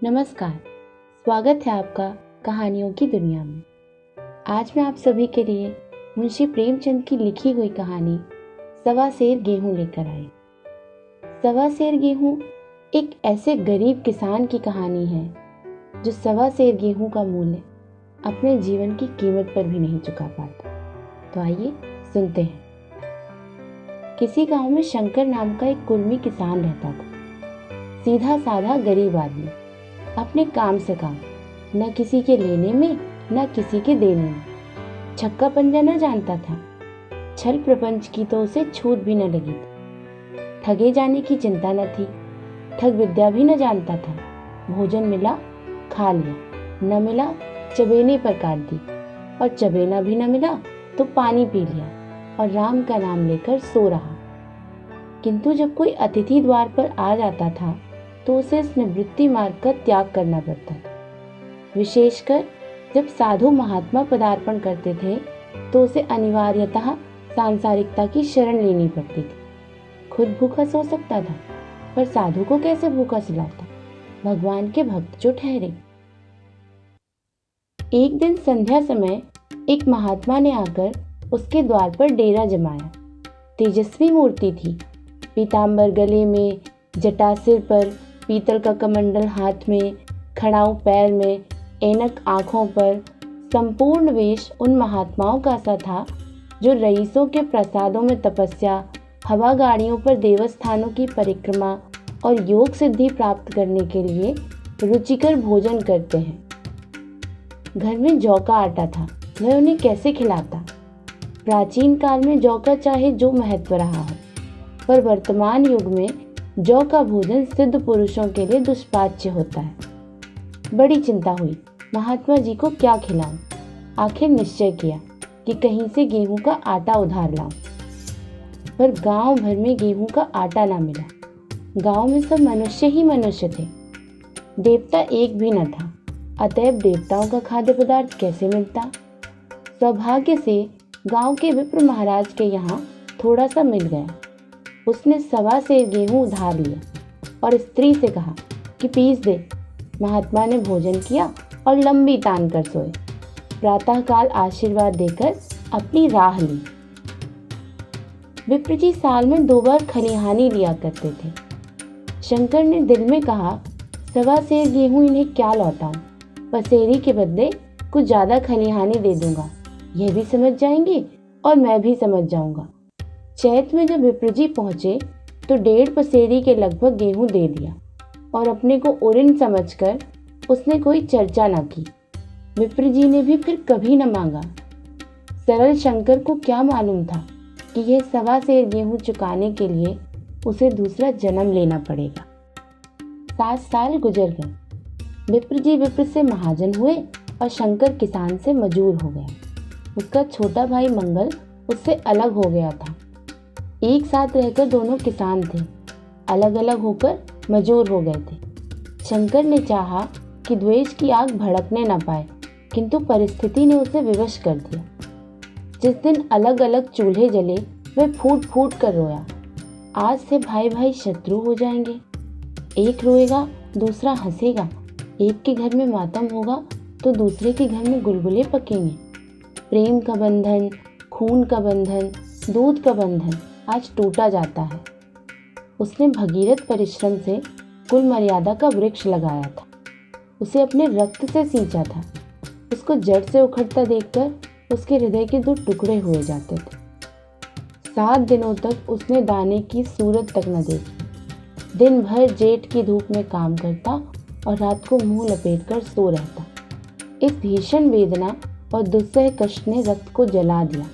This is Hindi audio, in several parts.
नमस्कार। स्वागत है आपका कहानियों की दुनिया में। आज मैं आप सभी के लिए मुंशी प्रेमचंद की लिखी हुई कहानी सवा सेर गेहूं लेकर आई। सवा सेर गेहूं एक ऐसे गरीब किसान की कहानी है जो सवा सेर गेहूं का मूल्य अपने जीवन की कीमत पर भी नहीं चुका पाता। तो आइए सुनते हैं। किसी गांव में शंकर नाम का एक कुर्मी किसान रहता था। सीधा साधा गरीब आदमी, अपने काम से काम, न किसी के लेने में न किसी के देने में। छक्का पंजा न जानता था। छल प्रपंच की तो उसे छूट भी न लगी थी। ठगे जाने की चिंता न थी। ठग विद्या भी न जानता था। भोजन मिला खा लिया, न मिला चबेने पर काट दी, और चबेना भी न मिला तो पानी पी लिया और राम का नाम लेकर सो रहा। किंतु जब कोई अतिथि द्वार पर आ जाता था तो उसे इस निवृत्ति मार्ग का त्याग करना पड़ता था। विशेषकर जब साधु महात्मा पदार्पण करते थे तो उसे अनिवार्यतः सांसारिकता की शरण लेनी पड़ती थी। खुद भूखा सो सकता था, पर साधु को कैसे भूखा सुलाता, भगवान के भक्त जो ठहरे। एक दिन संध्या समय एक महात्मा ने आकर उसके द्वार पर डेरा जमाया। तेजस्वी मूर्ति थी। पीतांबर गले में, जटा सिर पर, पीतल का कमंडल हाथ में, खड़ाऊ पैर में, ऐनक आंखों पर। संपूर्ण वेश उन महात्माओं का सा था जो रईसों के प्रसादों में तपस्या, हवा गाड़ियों पर देवस्थानों की परिक्रमा और योग सिद्धि प्राप्त करने के लिए रुचिकर भोजन करते हैं। घर में जौ का आटा था, वह उन्हें कैसे खिलाता। प्राचीन काल में जौ का चाहे जो महत्व रहा हो, पर वर्तमान युग में जौ का भोजन सिद्ध पुरुषों के लिए दुष्पाच्य होता है। बड़ी चिंता हुई, महात्मा जी को क्या खिलाऊं। आखिर निश्चय किया कि कहीं से गेहूं का आटा उधार लाऊं, पर गांव भर में गेहूं का आटा ना मिला। गांव में सब मनुष्य ही मनुष्य थे, देवता एक भी न था। अतएव देवताओं का खाद्य पदार्थ कैसे मिलता। सौभाग्य से गांव के विप्र महाराज के यहाँ थोड़ा सा मिल गया। उसने सवा सेर गेहूं उधार लिया और स्त्री से कहा कि पीस दे। महात्मा ने भोजन किया और लंबी तान कर सोए। प्रातःकाल आशीर्वाद देकर अपनी राह ली। विप्र जी साल में 2 बार खलिहानी लिया करते थे। शंकर ने दिल में कहा, सवा सेर गेहूं इन्हें क्या लौटाऊं, पसेरी के बदले कुछ ज्यादा खलिहानी दे दूंगा। यह भी समझ जाएंगे और मैं भी समझ जाऊंगा। चैत में जब विप्र जी पहुंचे तो 1.5 पसेरी के लगभग गेहूं दे दिया और अपने को उऋण समझकर उसने कोई चर्चा न की। विप्र जी ने भी फिर कभी न मांगा। सरल शंकर को क्या मालूम था कि यह सवा सेर गेहूं चुकाने के लिए उसे दूसरा जन्म लेना पड़ेगा। 7 साल गुजर गए। विप्र जी विप्र से महाजन हुए और शंकर किसान से मजूर हो गया। उसका छोटा भाई मंगल उससे अलग हो गया था। एक साथ रहकर दोनों किसान थे, अलग अलग होकर मजूर हो गए थे। शंकर ने चाहा कि द्वेष की आग भड़कने न पाए, किंतु परिस्थिति ने उसे विवश कर दिया। जिस दिन अलग अलग चूल्हे जले वह फूट फूट कर रोया। आज से भाई भाई शत्रु हो जाएंगे। एक रोएगा दूसरा हंसेगा। एक के घर में मातम होगा तो दूसरे के घर में गुलगुले पकेंगे। प्रेम का बंधन, खून का बंधन, दूध का बंधन आज टूटा जाता है। उसने भगीरथ परिश्रम से कुल मर्यादा का वृक्ष लगाया था। उसे अपने रक्त से सींचा था। उसको जड़ से उखड़ता देखकर उसके हृदय के 2 टुकड़े हुए जाते थे। 7 दिनों तक उसने दाने की सूरत तक न देखी। दिन भर जेठ की धूप में काम करता और रात को मुंह लपेटकर सो रहता। इस भीषण वेदना और दुस्सह कष्ट ने रक्त को जला दिया,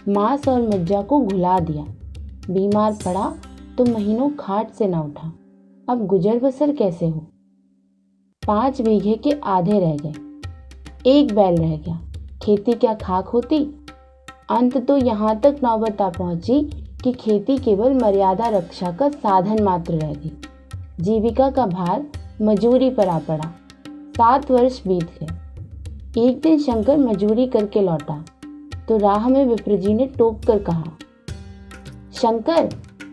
मांस और मज्जा को घुला दिया। बीमार पड़ा तो महीनों खाट से न उठा। अब गुजर बसर कैसे हो। 5 बीघे के आधे रह गए। 1 बैल रह गया। खेती क्या खाक होती। अंत तो यहाँ तक नौबत आ पहुंची कि खेती केवल मर्यादा रक्षा का साधन मात्र रह गई। जीविका का भार मजूरी पर आ पड़ा। 7 वर्ष बीत गए। एक दिन शंकर मजूरी करके लौटा तो राह में विप्र जी ने टोक कर कहा, शंकर,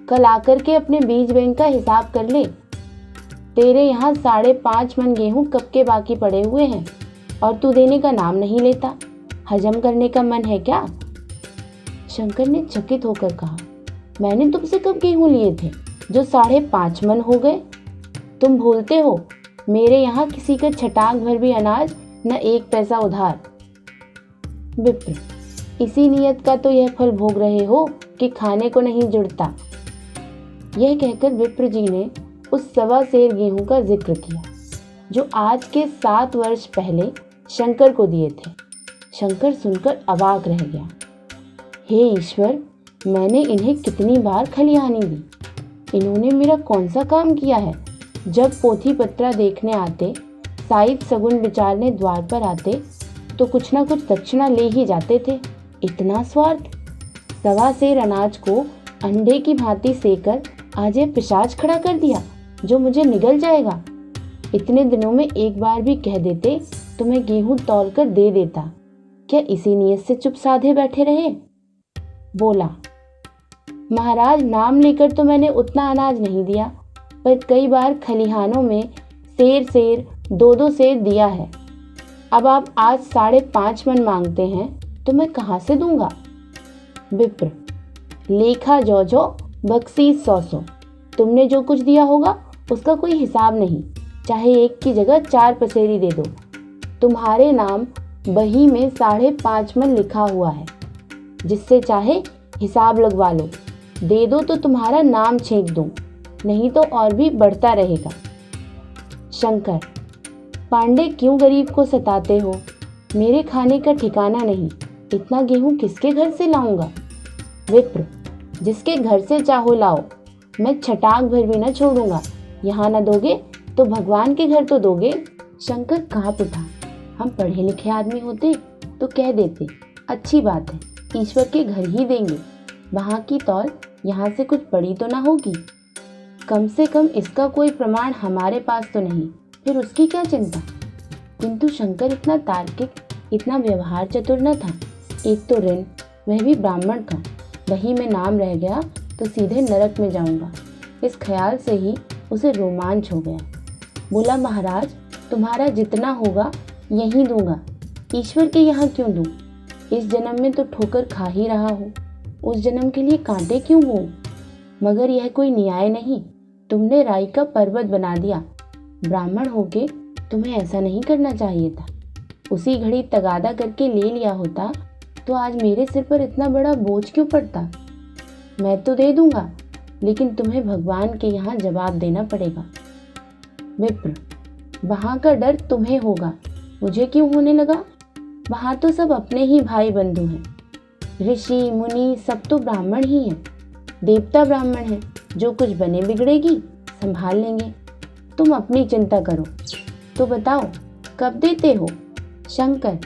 कल आकर के अपने बीज बैंक का हिसाब कर ले। तेरे यहाँ 5.5 मन गेहूं कब के बाकी पड़े हुए हैं और तू देने का नाम नहीं लेता। हजम करने का मन है क्या? शंकर ने चकित होकर कहा, मैंने तुमसे कब गेहूं लिए थे जो 5.5 मन हो गए? तुम भूलते हो मेरे यहाँ किसी का छटाक भर भी अनाज न 1 पैसा उधार। विप्र, इसी नियत का तो यह फल भोग रहे हो कि खाने को नहीं जुड़ता। यह कहकर विप्र जी ने उस 1.25 सेर गेहूं का जिक्र किया जो आज के 7 वर्ष पहले शंकर को दिए थे। शंकर सुनकर अवाक रह गया। हे ईश्वर, मैंने इन्हें कितनी बार खलिहानी दी, इन्होंने मेरा कौन सा काम किया है? जब पोथी पत्रा देखने आते, साहिब सगुन विचारने द्वार पर आते तो कुछ ना कुछ दक्षिणा ले ही जाते थे। इतना स्वार्थ! 1.25 सेर अनाज को अंडे की भांति सेकर आज ये पिशाच खड़ा कर दिया जो मुझे निगल जाएगा। इतने दिनों में एक बार भी कह देते तो मैं गेहूं तौल कर दे देता। क्या इसी नियत से चुप साधे बैठे रहे? बोला, महाराज, नाम लेकर तो मैंने उतना अनाज नहीं दिया, पर कई बार खलिहानों में सेर 2-2 सेर दिया है। अब आप आज 5.5 मन मांगते हैं तो मैं कहाँ से दूंगा? विप्र, लेखा जो बख्शीश 100। तुमने जो कुछ दिया होगा उसका कोई हिसाब नहीं, चाहे 1 की जगह 4 पसेरी दे दो। तुम्हारे नाम बही में 5.5 मन लिखा हुआ है, जिससे चाहे हिसाब लगवा लो। दे दो तो तुम्हारा नाम छेंक दूं, नहीं तो और भी बढ़ता रहेगा। शंकर, पांडे, क्यों गरीब को सताते हो? मेरे खाने का ठिकाना नहीं, इतना गेहूं किसके घर से लाऊंगा? विप्र, जिसके घर से चाहो लाओ, मैं छटाक भर भी न छोड़ूंगा। यहाँ न दोगे तो भगवान के घर तो दोगे। शंकर कांप उठा। हम पढ़े लिखे आदमी होते तो कह देते, अच्छी बात है, ईश्वर के घर ही देंगे, वहाँ की तौल यहाँ से कुछ बड़ी तो ना होगी। कम से कम इसका कोई प्रमाण हमारे पास तो नहीं, फिर उसकी क्या चिंता? किंतु शंकर इतना तार्किक, इतना व्यवहार चतुर न था। एक तो ऋण, वह भी ब्राह्मण का, वही में नाम रह गया तो सीधे नरक में जाऊंगा। इस ख्याल से ही उसे रोमांच हो गया। बोला, महाराज, तुम्हारा जितना होगा यहीं दूंगा, ईश्वर के यहाँ क्यों दूं? इस जन्म में तो ठोकर खा ही रहा हूँ, उस जन्म के लिए कांटे क्यों हो? मगर यह कोई न्याय नहीं, तुमने राई का पर्वत बना दिया। ब्राह्मण होके तुम्हें ऐसा नहीं करना चाहिए था। उसी घड़ी तगादा करके ले लिया होता तो आज मेरे सिर पर इतना बड़ा बोझ क्यों पड़ता? मैं तो दे दूंगा, लेकिन तुम्हें भगवान के यहाँ जवाब देना पड़ेगा। विप्र, वहाँ का डर तुम्हें होगा, मुझे क्यों होने लगा? वहाँ तो सब अपने ही भाई बंधु हैं। ऋषि मुनि सब तो ब्राह्मण ही हैं, देवता ब्राह्मण हैं। जो कुछ बने बिगड़ेगी संभाल लेंगे, तुम अपनी चिंता करो। तो बताओ, कब देते हो? शंकर,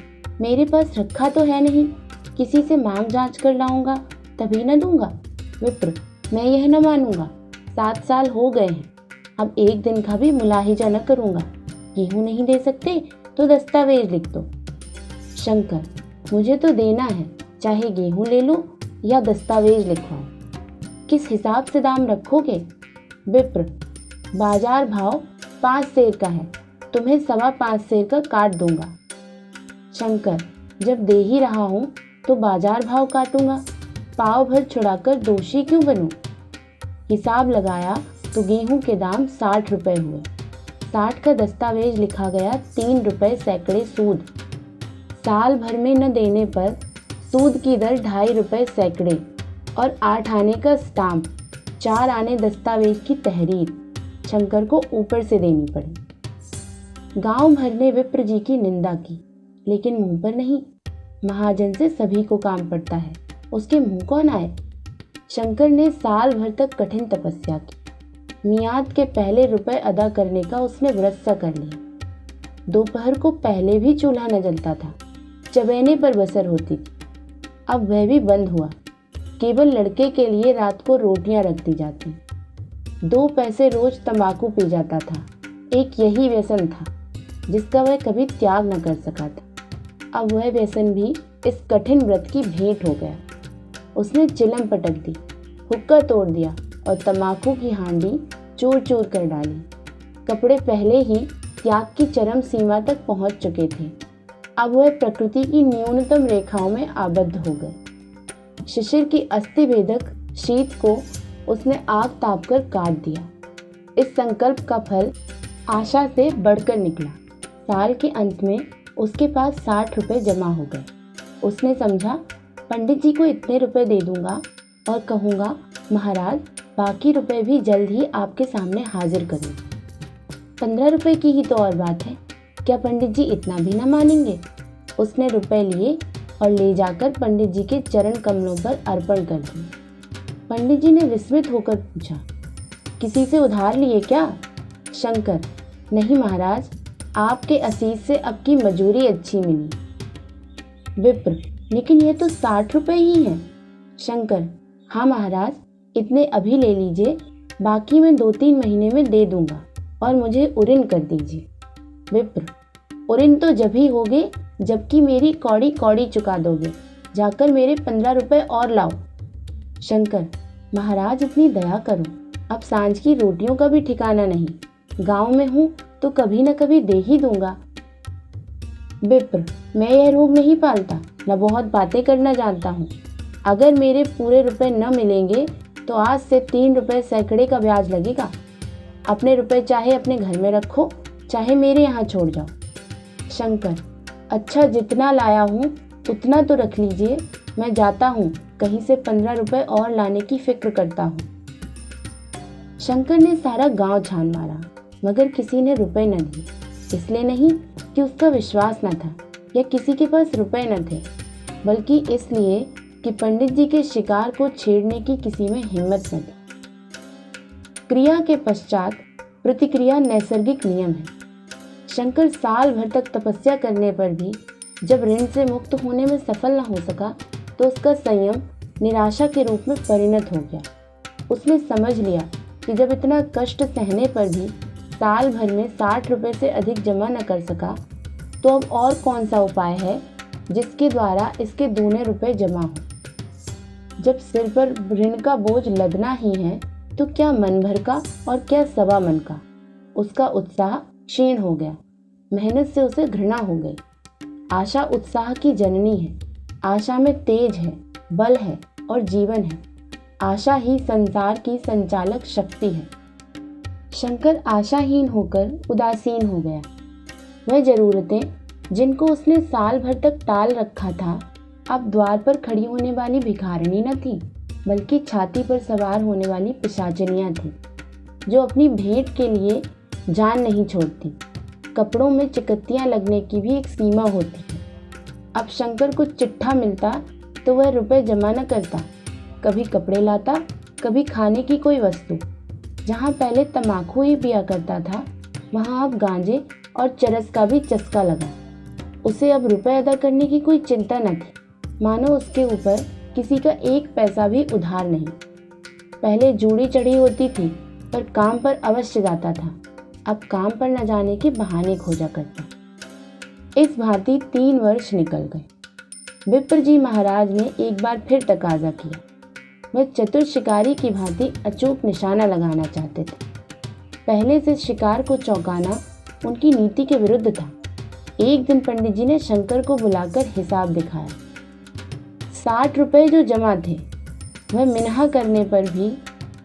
मेरे पास रखा तो है नहीं, किसी से मांग जांच कर लाऊंगा तभी न दूंगा। विप्र, मैं यह न मानूंगा, 7 साल हो गए हैं, अब एक दिन का भी मुलाहिजा न करूंगा। गेहूं नहीं दे सकते तो दस्तावेज लिख दो। शंकर, मुझे तो देना है, चाहे गेहूं ले लो या दस्तावेज लिखवाओ। किस हिसाब से दाम रखोगे? विप्र, बाजार भाव 5 सेर का है, तुम्हें 5.25 सेर का काट दूंगा। शंकर, जब दे ही रहा हूं तो बाजार भाव काटूंगा, पाव भर छुड़ाकर दोषी क्यों बनूं? हिसाब लगाया तो गेहूं के दाम 60 रुपए हुए। 60 का दस्तावेज लिखा गया, 3 रुपए सैकड़े सूद। साल भर में न देने पर सूद की दर 2.5 रुपए सैकड़े और 8 आने का स्टाम्प, 4 आने दस्तावेज की तहरीर शंकर को ऊपर से देनी पड़ी। गांव भर ने विप्र जी की निंदा की, लेकिन मुंह पर नहीं। महाजन से सभी को काम पड़ता है, उसके मुंह कौन आए? शंकर ने साल भर तक कठिन तपस्या की। मियाद के पहले रुपए अदा करने का उसने व्रत सा कर लिया। दोपहर को पहले भी चूल्हा न जलता था, चबेने पर बसर होती थी, अब वह भी बंद हुआ। केवल लड़के के लिए रात को रोटियां रख दी जाती। 2 पैसे रोज तंबाकू पी जाता था। एक यही व्यसन था जिसका वह कभी त्याग न कर सका था। अब वह व्यसन भी इस कठिन व्रत की भेंट हो गया। उसने चिलम पटक दी, हुक्का तोड़ दिया और तंबाकू की हांडी चूर चूर कर डाली। कपड़े पहले ही त्याग की चरम सीमा तक पहुंच चुके थे। अब वह प्रकृति की न्यूनतम रेखाओं में आबद्ध हो गए। शिशिर की अस्थिभेदक शीत को उसने आग तापकर काट दिया। इस संकल्प का फल आशा से बढ़कर निकला। साल के अंत में उसके पास 60 रुपये जमा हो गए। उसने समझा, पंडित जी को इतने रुपए दे दूंगा और कहूँगा, महाराज बाकी रुपए भी जल्द ही आपके सामने हाजिर करूँगा। 15 रुपये की ही तो और बात है, क्या पंडित जी इतना भी न मानेंगे? उसने रुपए लिए और ले जाकर पंडित जी के चरण कमलों पर अर्पण कर दिए। पंडित जी ने विस्मित होकर पूछा, किसी से उधार लिए क्या? शंकर, नहीं महाराज, आपके असीस से अब की मजूरी अच्छी मिली। विप्र, लेकिन ये तो 60 रुपये ही हैं। शंकर, हाँ महाराज, इतने अभी ले लीजिए, बाकी मैं 2-3 महीने में दे दूंगा और मुझे उऋण कर दीजिए। विप्र, उऋण तो जब ही होगे जबकि मेरी कौड़ी कौड़ी चुका दोगे। जाकर मेरे 15 रुपये और लाओ। शंकर, महाराज इतनी दया करो, अब सांझ की रोटियों का भी ठिकाना नहीं। गांव में हूँ तो कभी न कभी दे ही दूंगा। विप्र, मैं यह रोग नहीं पालता, न बहुत बातें करना जानता हूँ। अगर मेरे पूरे रुपए न मिलेंगे तो आज से 3 रुपये सैकड़े का ब्याज लगेगा। अपने रुपए चाहे अपने घर में रखो, चाहे मेरे यहाँ छोड़ जाओ। शंकर, अच्छा, जितना लाया हूँ उतना तो रख लीजिए, मैं जाता हूँ, कहीं से 15 रुपये और लाने की फिक्र करता हूँ। शंकर ने सारा गांव छान मारा, मगर किसी ने रुपए न दिए। इसलिए नहीं कि उसका विश्वास न था या किसी के पास रुपए न थे, बल्कि इसलिए कि पंडित जी के शिकार को छेड़ने की किसी में हिम्मत न थी। क्रिया के पश्चात प्रतिक्रिया नैसर्गिक नियम है। शंकर साल भर तक तपस्या करने पर भी जब ऋण से मुक्त होने में सफल न हो सका तो उसका संयम निराशा के रूप में परिणत हो गया। उसने समझ लिया कि जब इतना कष्ट सहने पर भी साल भर में 60 रुपये से अधिक जमा न कर सका, तो अब और कौन सा उपाय है जिसके द्वारा इसके दूने रुपए जमा हो। जब सिर पर ऋण का बोझ लदना ही है तो क्या मन भर का और क्या सवा मन का। उसका उत्साह क्षीण हो गया, मेहनत से उसे घृणा हो गई। आशा उत्साह की जननी है। आशा में तेज है, बल है और जीवन है। आशा ही संसार की संचालक शक्ति है। शंकर आशाहीन होकर उदासीन हो गया। वह जरूरतें जिनको उसने साल भर तक टाल रखा था अब द्वार पर खड़ी होने वाली भिखारिणी न थी, बल्कि छाती पर सवार होने वाली पिशाचिनियाँ थीं, जो अपनी भेंट के लिए जान नहीं छोड़ती। कपड़ों में चिकत्तियाँ लगने की भी एक सीमा होती है। अब शंकर को चिट्ठा मिलता तो वह रुपए जमा न करता, कभी कपड़े लाता, कभी खाने की कोई वस्तु। जहाँ पहले तम्बाकू ही पिया करता था, वहाँ अब गांजे और चरस का भी चस्का लगा। उसे अब रुपए अदा करने की कोई चिंता न थी, मानो उसके ऊपर किसी का 1 पैसा भी उधार नहीं। पहले जूड़ी चढ़ी होती थी पर काम पर अवश्य जाता था, अब काम पर न जाने के बहाने खोजा करता। इस भांति 3 वर्ष निकल गए। विप्र जी महाराज ने एक बार फिर तकाजा किया। वह चतुर शिकारी की भांति अचूक निशाना लगाना चाहते थे। पहले से शिकार को चौंकाना उनकी नीति के विरुद्ध था। एक दिन पंडित जी ने शंकर को बुलाकर हिसाब दिखाया। 60 रुपये जो जमा थे वह मिन्हा करने पर भी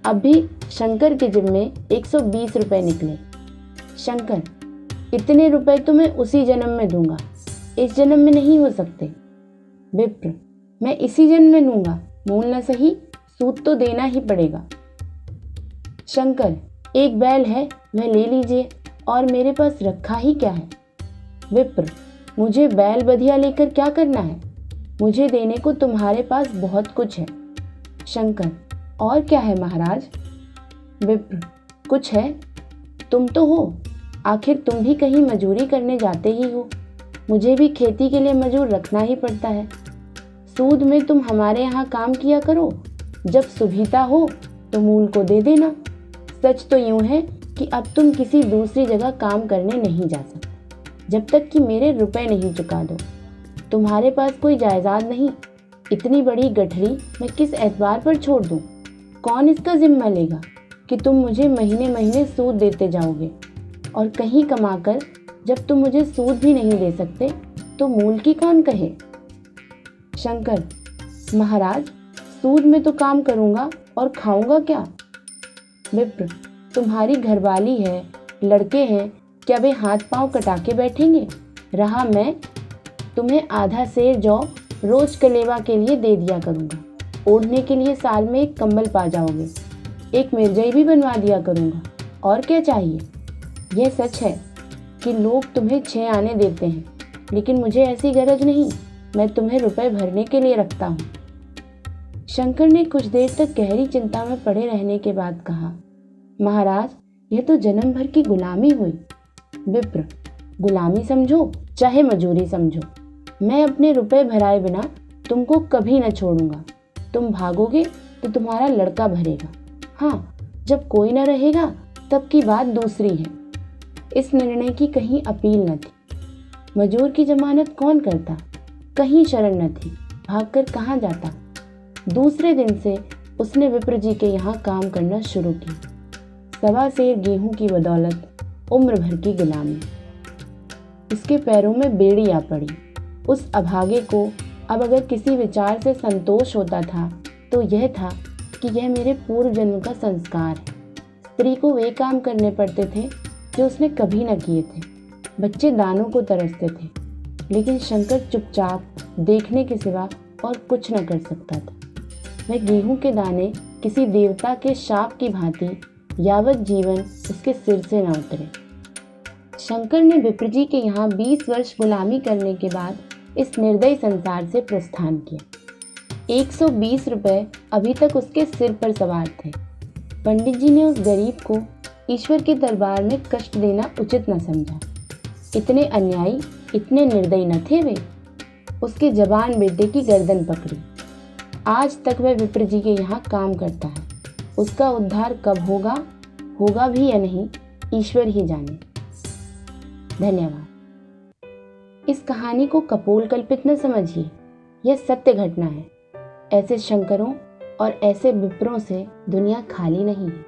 अब भी शंकर के जिम्मे में 120 रुपये निकले। शंकर, इतने रुपए तो मैं उसी जन्म में दूंगा, इस जन्म में नहीं हो सकते। विप्र, मैं इसी जन्म में लूंगा, मूल न सही, सूद तो देना ही पड़ेगा। शंकर, एक बैल है वह ले लीजिए, और मेरे पास रखा ही क्या है। विप्र, मुझे बैल बधिया लेकर क्या करना है, मुझे देने को तुम्हारे पास बहुत कुछ है। शंकर, और क्या है महाराज। विप्र, कुछ है, तुम तो हो, आखिर तुम भी कहीं मजूरी करने जाते ही हो, मुझे भी खेती के लिए मजूर रखना ही पड़ता है। सूद में तुम हमारे यहाँ काम किया करो, जब सुविधा हो तो मूल को दे देना। सच तो यूँ है कि अब तुम किसी दूसरी जगह काम करने नहीं जा सकते जब तक कि मेरे रुपए नहीं चुका दो। तुम्हारे पास कोई जायदाद नहीं, इतनी बड़ी गठरी मैं किस एतबार पर छोड़ दूँ। कौन इसका जिम्मा लेगा कि तुम मुझे महीने महीने सूद देते जाओगे। और कहीं कमाकर जब तुम मुझे सूद भी नहीं दे सकते तो मूल की कौन कहे। शंकर, महाराज, सूद में तो काम करूँगा और खाऊंगा क्या। विप्र, तुम्हारी घरवाली है, लड़के हैं, क्या वे हाथ पांव कटा के बैठेंगे। रहा मैं, तुम्हें आधा सेर जौ रोज कलेवा के लिए दे दिया करूँगा। ओढ़ने के लिए साल में एक कंबल पा जाओगे, एक मिर्जई भी बनवा दिया करूँगा। और क्या चाहिए। यह सच है कि लोग तुम्हें 6 आने देते हैं, लेकिन मुझे ऐसी गरज नहीं। मैं तुम्हें रुपए भरने के लिए रखता हूँ। शंकर ने कुछ देर तक गहरी चिंता में पड़े रहने के बाद कहा, महाराज, यह तो जन्म भर की गुलामी हुई। विप्र, गुलामी समझो चाहे मजूरी समझो, मैं अपने रुपए भराए बिना तुमको कभी न छोड़ूंगा। तुम भागोगे तो तुम्हारा लड़का भरेगा। हाँ, जब कोई न रहेगा तब की बात दूसरी है। इस निर्णय की कहीं अपील न थी। मजूर की जमानत कौन करता। कहीं शरण न थी, भागकर कहाँ जाता। दूसरे दिन से उसने विप्र जी के यहाँ काम करना शुरू किया। 1.25 सेर गेहूं की बदौलत उम्र भर की गुलामी। उसके पैरों में बेड़ी आ पड़ी। उस अभागे को अब अगर किसी विचार से संतोष होता था तो यह था कि यह मेरे पूर्व जन्म का संस्कार है। स्त्री को वे काम करने पड़ते थे जो उसने कभी न किए थे। बच्चे दानों को तरसते थे, लेकिन शंकर चुपचाप देखने के सिवा और कुछ न कर सकता था। वह गेहूं के दाने किसी देवता के शाप की भांति यावत जीवन उसके सिर से न उतरे। शंकर ने विप्र जी के यहाँ 20 वर्ष गुलामी करने के बाद इस निर्दयी संसार से प्रस्थान किया। 120 रुपए अभी तक उसके सिर पर सवार थे। पंडित जी ने उस गरीब को ईश्वर के दरबार में कष्ट देना उचित न समझा। इतने अन्यायी, इतने निर्दयी न थे वे। उसके जवान बेटे की गर्दन पकड़ी। आज तक वह विप्र जी के यहाँ काम करता है। उसका उद्धार कब होगा, होगा भी या नहीं, ईश्वर ही जाने। धन्यवाद। इस कहानी को कपोल कल्पित न समझिए, यह सत्य घटना है। ऐसे शंकरों और ऐसे विप्रों से दुनिया खाली नहीं है।